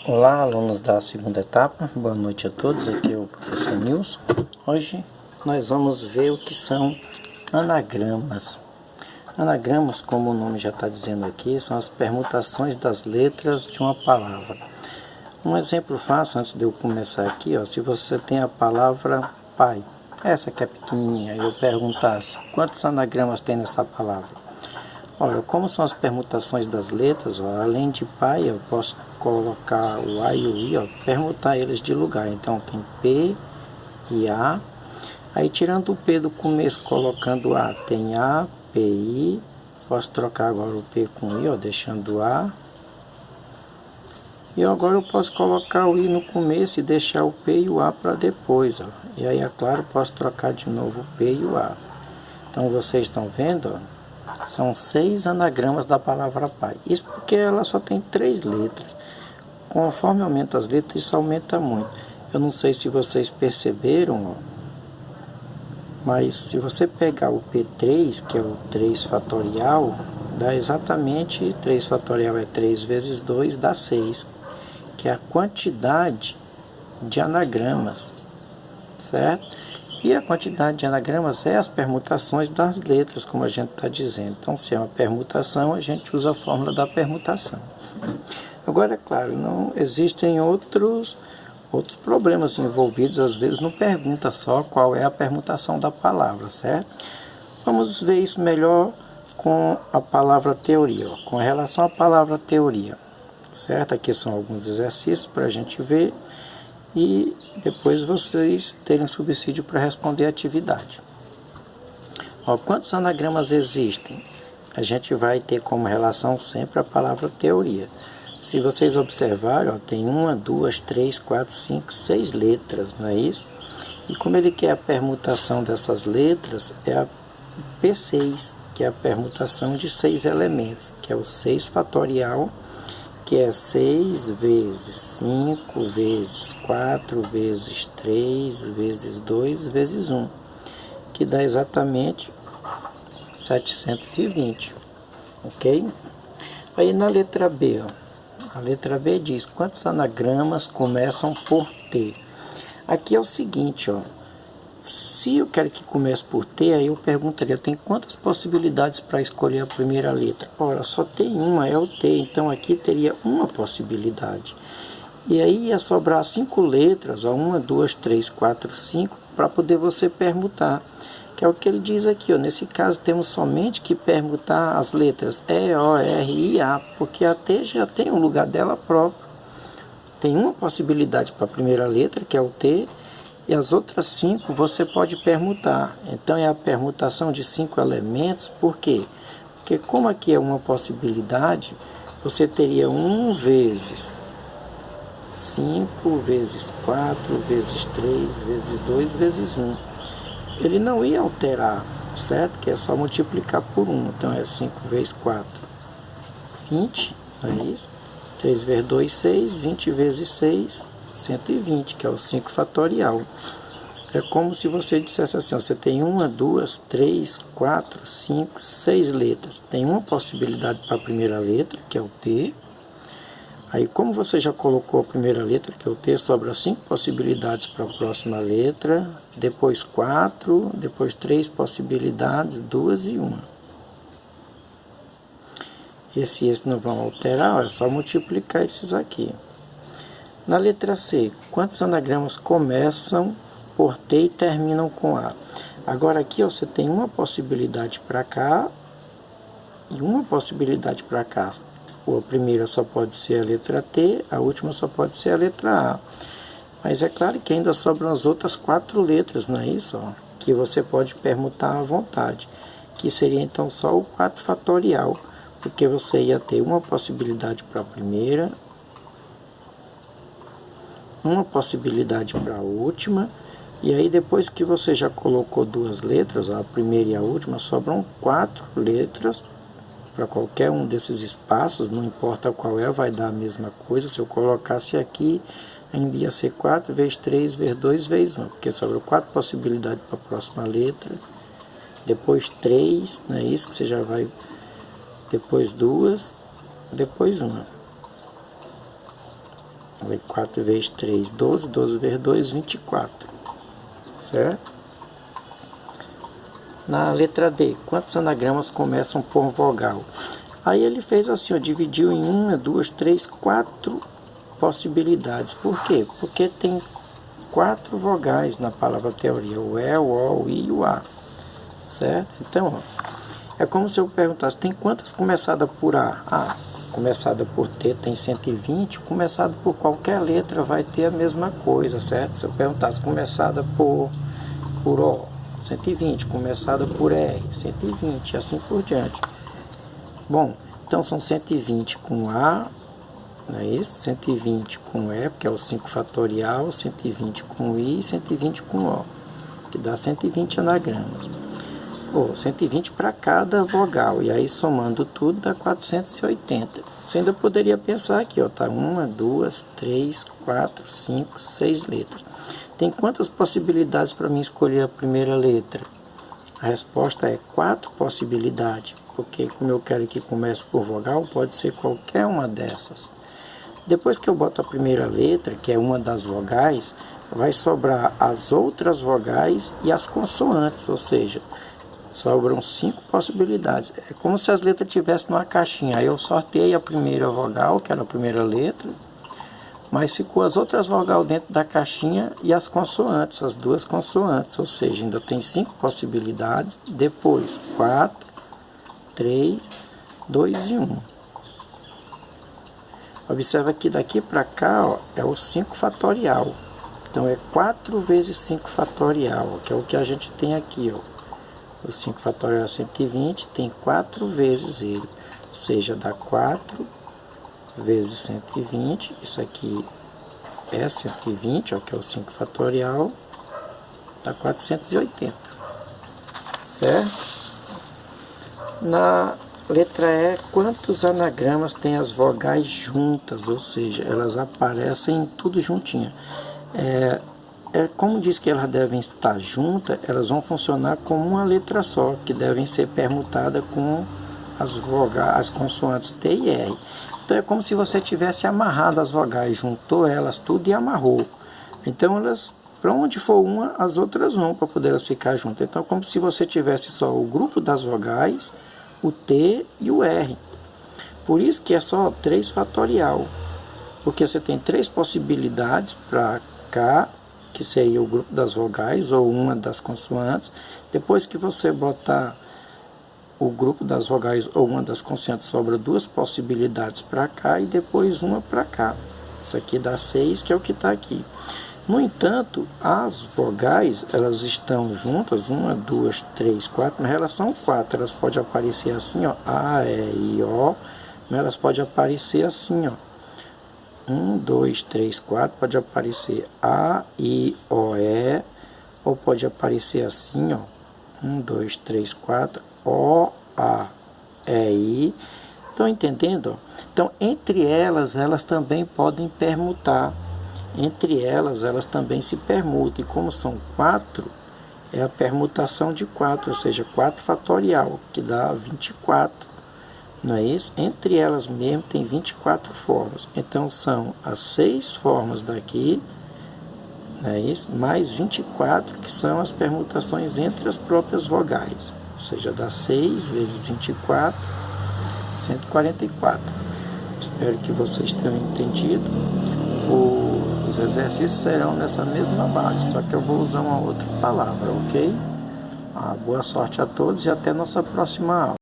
Olá, alunos da segunda etapa, boa noite a todos, aqui é o professor Nilson. Hoje nós vamos ver o que são anagramas. Anagramas, como o nome já está dizendo aqui, são as permutações das letras de uma palavra. Um exemplo fácil, antes de eu começar aqui, se você tem a palavra pai, essa que é pequenininha, eu perguntasse quantos anagramas tem nessa palavra? Olha, como são as permutações das letras, além de pai, eu posso colocar o A e o I, permutar eles de lugar. Então tem P e A. Aí tirando o P do começo, colocando A, tem A, P, I. Posso trocar agora o P com o I, deixando A. E agora eu posso colocar o I no começo e deixar o P e o A para depois. E aí, é claro, posso trocar de novo o P e o A. Então vocês estão vendo, são 6 anagramas da palavra pai. Isso porque ela só tem 3 letras. Conforme aumenta as letras, isso aumenta muito. Eu não sei se vocês perceberam, mas se você pegar o P3, que é o 3 fatorial, dá exatamente 3 fatorial é 3 vezes 2, dá 6, que é a quantidade de anagramas, certo? E a quantidade de anagramas é as permutações das letras, como a gente está dizendo. Então, se é uma permutação, a gente usa a fórmula da permutação. Agora, é claro, não existem outros problemas envolvidos. Às vezes não pergunta só qual é a permutação da palavra, certo? Vamos ver isso melhor com a palavra teoria. Com relação à palavra teoria, certo? Aqui são alguns exercícios para a gente ver. E depois vocês terem subsídio para responder a atividade. Quantos anagramas existem? A gente vai ter como relação sempre a palavra teoria. Se vocês observarem, tem 1, 2, 3, 4, 5, 6 letras, não é isso? E como ele quer a permutação dessas letras, é a P6, que é a permutação de 6 elementos, que é o 6 fatorial, que é 6 vezes 5 vezes 4 vezes 3 vezes 2 vezes 1, que dá exatamente 720, ok? Aí na letra B, a letra B diz quantos anagramas começam por T. Aqui é o seguinte, se eu quero que comece por T, aí eu perguntaria, tem quantas possibilidades para escolher a primeira letra? Ora, só tem uma, é o T, então aqui teria uma possibilidade. E aí ia sobrar 5 letras, 1, 2, 3, 4, 5, para poder você permutar. Que é o que ele diz aqui, nesse caso temos somente que permutar as letras E, O, R e A, porque a T já tem um lugar dela próprio. Tem uma possibilidade para a primeira letra, que é o T, e as outras 5 você pode permutar. Então é a permutação de 5 elementos. Por quê? Porque como aqui é uma possibilidade, você teria 1 vezes 5 vezes 4 vezes 3 vezes 2 vezes 1. Ele não ia alterar, certo? Que é só multiplicar por 1. Então é 5 vezes 4, 20, não é isso? 3 vezes 2, 6, 20 vezes 6, 120, que é o 5 fatorial. É como se você dissesse assim, você tem 1, 2, 3, 4, 5, 6 letras. Tem uma possibilidade para a primeira letra, que é o T. Aí, como você já colocou a primeira letra, que é o T, sobra 5 possibilidades para a próxima letra. Depois 4, depois 3 possibilidades, 2 e 1. Esse não vão alterar, é só multiplicar esses aqui. Na letra C, quantos anagramas começam por T e terminam com A? Agora aqui você tem uma possibilidade para cá e uma possibilidade para cá. A primeira só pode ser a letra T, a última só pode ser a letra A. Mas é claro que ainda sobram as outras 4 letras, não é isso? Que você pode permutar à vontade. Que seria então só o 4 fatorial, porque você ia ter uma possibilidade para a primeira, uma possibilidade para a última, e aí depois que você já colocou 2 letras, a primeira e a última, sobram 4 letras para qualquer um desses espaços, não importa qual vai dar a mesma coisa. Se eu colocasse aqui, ainda ia ser 4 vezes 3 vezes 2 vezes 1, porque sobram 4 possibilidades para a próxima letra, depois 3, não é isso que você já vai, depois 2, depois 1. 4 vezes 3, 12. 12 vezes 2, 24. Certo? Na letra D, quantos anagramas começam por vogal? Aí ele fez assim, ó, dividiu em 1, 2, 3, 4 possibilidades. Por quê? Porque tem 4 vogais na palavra teoria, o E, o O, o I e o A. Certo? Então, ó, é como se eu perguntasse, tem quantas começadas por A? Ah, começada por T tem 120, começada por qualquer letra vai ter a mesma coisa, certo? Se eu perguntasse, começada por O, 120, começada por R, 120, e assim por diante. Bom, então são 120 com A, não é isso? 120 com E, porque é o 5 fatorial, 120 com I e 120 com O, que dá 120 anagramas. 120 para cada vogal, e aí somando tudo dá 480. Você ainda poderia pensar aqui, ó, tá 1, 2, 3, 4, 5, 6 letras. Tem quantas possibilidades para mim escolher a primeira letra? A resposta é 4 possibilidades, porque como eu quero que comece por vogal, pode ser qualquer uma dessas. Depois que eu boto a primeira letra, que é uma das vogais, vai sobrar as outras vogais e as consoantes, ou seja, sobram 5 possibilidades. É como se as letras estivessem numa caixinha. Aí eu sorteei a primeira vogal, que era a primeira letra, mas ficou as outras vogais dentro da caixinha e as consoantes, as 2 consoantes. Ou seja, ainda tem 5 possibilidades. Depois 4, 3, 2 e 1. Observa que daqui para cá, ó, é o 5 fatorial. Então é 4 vezes 5 fatorial, que é o que a gente tem aqui, ó. O 5 fatorial é 120, tem 4 vezes ele, ou seja, dá 4 vezes 120, isso aqui é 120, ó, que é o 5 fatorial, dá 480, certo? Na letra E, quantos anagramas tem as vogais juntas, ou seja, elas aparecem tudo juntinha. Como diz que elas devem estar juntas, elas vão funcionar como uma letra só, que devem ser permutadas com as vogais, as consoantes T e R. Então é como se você tivesse amarrado as vogais, juntou elas tudo e amarrou. Então elas, para onde for uma, as outras vão, para poder elas ficar juntas. Então é como se você tivesse só o grupo das vogais, o T e o R. Por isso que é só 3 fatorial, porque você tem 3 possibilidades para cá, que seria o grupo das vogais ou uma das consoantes. Depois que você botar o grupo das vogais ou uma das consoantes, sobra 2 possibilidades para cá e depois uma para cá. Isso aqui dá 6, que é o que está aqui. No entanto, as vogais, elas estão juntas, 1, 2, 3, 4, mas elas são 4. Elas podem aparecer assim, ó, A, E, I, O, mas elas podem aparecer assim, ó. 1, 2, 3, 4, pode aparecer A, I, O, E, ou pode aparecer assim, ó, 1, 2, 3, 4, O, A, E, I. Estão entendendo? Então, entre elas, elas também podem permutar. Entre elas, elas também se permutam. E como são 4, é a permutação de 4, ou seja, 4 fatorial, que dá 24. Não é isso? Entre elas mesmo tem 24 formas. Então são as 6 formas daqui, não é isso? Mais 24, que são as permutações entre as próprias vogais. Ou seja, dá 6 vezes 24, 144. Espero que vocês tenham entendido. Os exercícios serão nessa mesma base, só que eu vou usar uma outra palavra, ok? Boa sorte a todos e até nossa próxima aula.